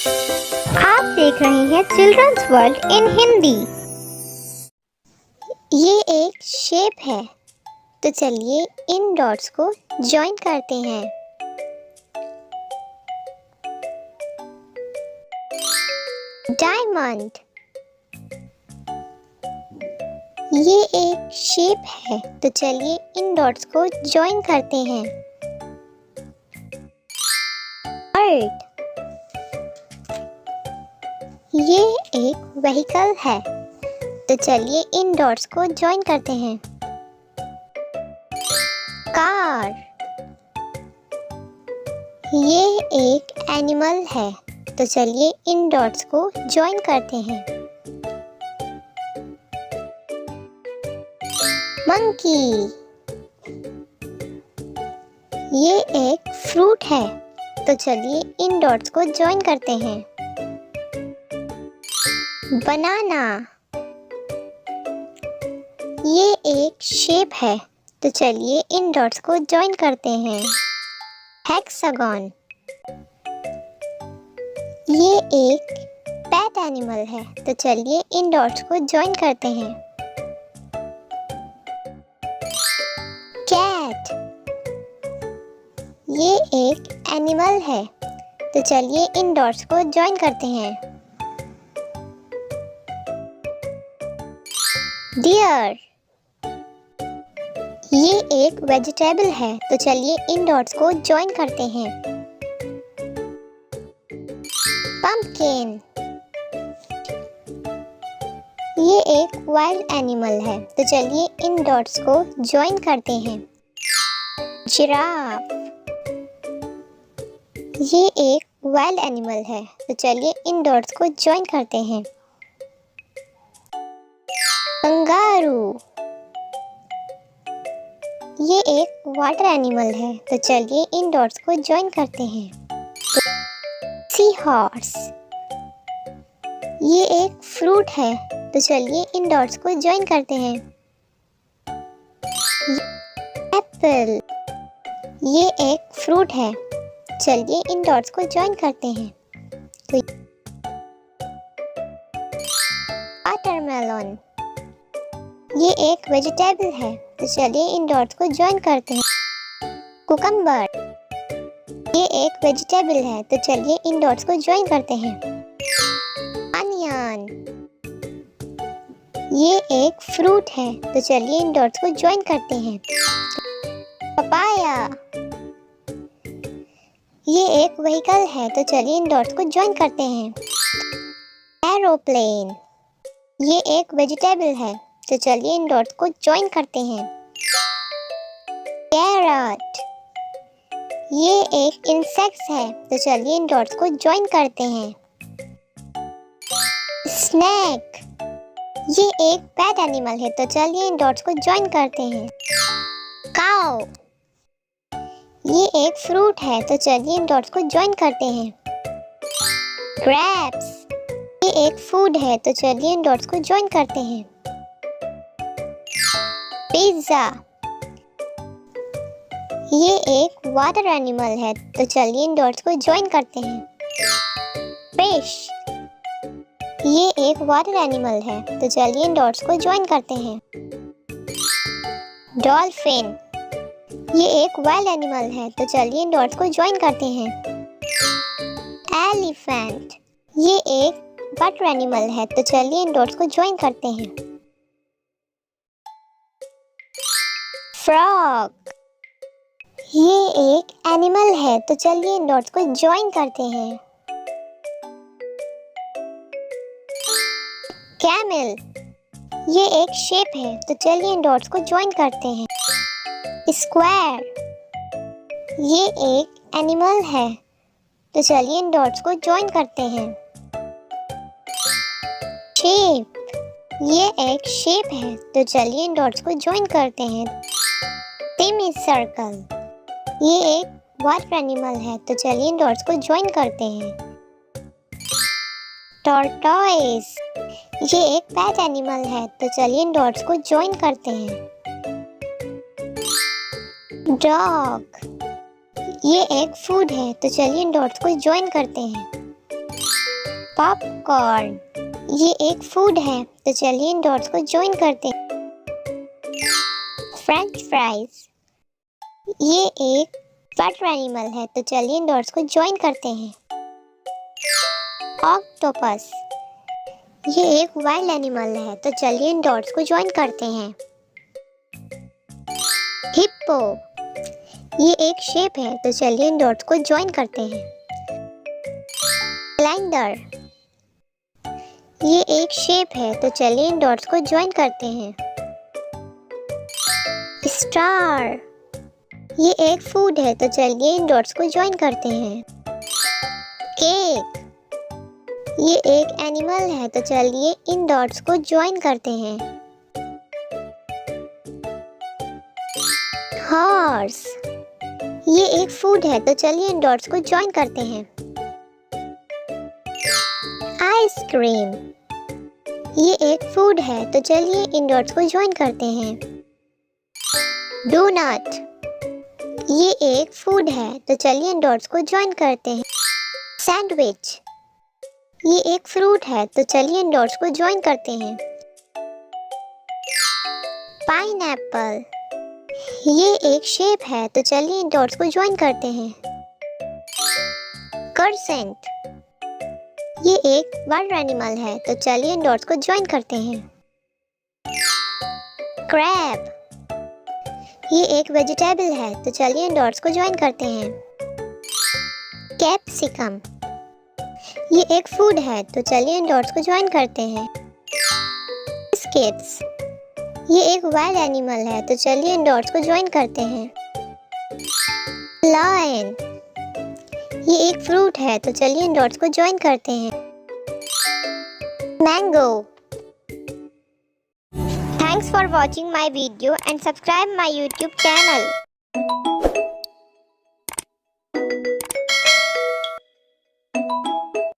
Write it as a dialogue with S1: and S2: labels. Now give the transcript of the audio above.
S1: आप देख रहे हैं चिल्ड्रंस वर्ल्ड इन हिंदी। ये एक शेप है, तो चलिए इन डॉट्स को ज्वाइन करते हैं। डायमंड। ये एक शेप है, तो चलिए इन डॉट्स को ज्वाइन करते हैं। बर्ड। ये एक व्हीकल है, तो चलिए इन डॉट्स को ज्वाइन करते हैं। कार। ये एक एनिमल है, तो चलिए इन डॉट्स को ज्वाइन करते हैं। मंकी। ये एक फ्रूट है, तो चलिए इन डॉट्स को ज्वाइन करते हैं। बनाना। ये एक शेप है, तो चलिए इन डॉट्स को ज्वाइन करते हैं। हेक्सागन। ये एक पेट एनिमल है, तो चलिए इन डॉट्स को ज्वाइन करते हैं। कैट। ये एक एनिमल है, तो चलिए इन डॉट्स को ज्वाइन करते हैं। डियर। ये एक वेजिटेबल है, तो चलिए इन डॉट्स को ज्वाइन करते हैं। पंपकिन। ये एक वाइल्ड एनिमल है, तो चलिए इन डॉट्स को ज्वाइन करते हैं। जिराफ। ये एक वाइल्ड एनिमल है, तो चलिए इन डॉट्स को ज्वाइन करते हैं। कंगारू। ये एक वाटर एनिमल है, तो चलिए इन डॉट्स को ज्वाइन करते हैं। Sea horse. ये एक फ्रूट है, तो चलिए इन डॉट्स को ज्वाइन करते हैं। एप्पल। ये एक फ्रूट है, चलिए इन डॉट्स को ज्वाइन करते हैं। वाटरमेलन। ये एक वेजिटेबल है, तो चलिए इन डॉट्स को ज्वाइन करते हैं। कुकम्बर। ये एक वेजिटेबल है, तो चलिए इन डॉट्स को ज्वाइन करते हैं। अनियन। ये एक फ्रूट है, तो चलिए इन डॉट्स को ज्वाइन करते हैं। पपाया। ये एक व्हीकल है, तो चलिए इन डॉट्स को ज्वाइन करते हैं। एरोप्लेन। ये एक वेजिटेबल है, तो चलिए इन डॉट्स को ज्वाइन करते हैं। कैरट। ये एक इंसेक्ट है, तो चलिए इन डॉट्स को ज्वाइन करते हैं। स्नेक। ये एक पेट एनिमल है, तो चलिए इन डॉट्स को ज्वाइन करते हैं। काऊ। ये एक फ्रूट है, तो चलिए इन डॉट्स को ज्वाइन करते हैं। ग्रेप्स। ये एक फूड है, तो चलिए इन डॉट्स को ज्वाइन करते हैं। पिज्जा। ये एक वाटर एनिमल है, तो चलिए इन डॉट्स को ज्वाइन करते हैं। फिश। ये एक वाटर एनिमल है, तो चलिए इन डॉट्स को ज्वाइन करते हैं। डॉल्फिन। ये एक वाइल्ड एनिमल है, तो चलिए इन डॉट्स को ज्वाइन करते हैं। एलिफेंट। ये एक वाटर एनिमल है, तो चलिए इन डॉट्स को ज्वाइन करते हैं। फ्रॉग। ये एक एनिमल है, तो चलिए इन डॉट्स को ज्वाइन करते हैं। कैमल। ये एक शेप है, तो चलिए इन डॉट्स को ज्वाइन करते हैं। स्क्वायर। ये एक एनिमल है, तो चलिए इन डॉट्स को ज्वाइन करते हैं। शेप। ये एक शेप है, तो चलिए इन डॉट्स को ज्वाइन करते हैं। Semi circle. ये एक वाटर एनिमल है, तो चलिए इन डॉट्स को ज्वाइन करते हैं। टॉर्टोइस। ये एक पेट एनिमल है, तो चलिए इन डॉट्स को ज्वाइन करते हैं। डॉग। ये एक फूड है, तो चलिए इन डॉट्स को ज्वाइन करते हैं। पॉपकॉर्न, ये एक फूड है तो चलिए इन डॉट्स को ज्वाइन करते हैं। फ्रेंच फ्राइज, ये एक वाटर एनिमल है तो चलिए इन डॉट्स को ज्वाइन करते हैं। ऑक्टोपस, ये एक वाइल्ड एनिमल है तो चलिए इन डॉट्स को ज्वाइन करते हैं। हिप्पो, ये एक शेप है तो चलिए इन डॉट्स को ज्वाइन करते हैं। सिलेंडर, ये एक शेप है तो चलिए इन डॉट्स को ज्वाइन करते हैं। स्टार, ये एक फूड है तो चलिए इन डॉट्स को ज्वाइन करते हैं। केक, ये एक एनिमल है तो चलिए इन डॉट्स को ज्वाइन करते हैं। हॉर्स, ये एक फूड है तो चलिए इन डॉट्स को ज्वाइन करते हैं। आइसक्रीम, ये एक फूड है तो चलिए इन डॉट्स को ज्वाइन करते हैं। डोनट, ये एक फूड है तो चलिए इन डॉट्स को ज्वाइन करते हैं। सैंडविच, ये एक फ्रूट है तो चलिए इन डॉट्स को ज्वाइन करते हैं। पाइनएप्पल, ये एक शेप है तो चलिए इन डॉट्स को ज्वाइन करते हैं। करसेंट, ये एक वाटर एनिमल है तो चलिए इन डॉट्स को ज्वाइन करते हैं। क्रैब, ये एक वेजिटेबल है तो चलिए इन डॉट्स को ज्वाइन करते हैं। कैप्सिकम, ये एक फूड है तो चलिए इन डॉट्स को ज्वाइन करते हैं। बिस्किट्स, ये एक वाइल्ड एनिमल है तो चलिए इन डॉट्स को ज्वाइन करते हैं। लायन, ये एक फ्रूट है तो चलिए इन डॉट्स को ज्वाइन करते हैं। Mango. Thanks for watching my video and subscribe my YouTube channel.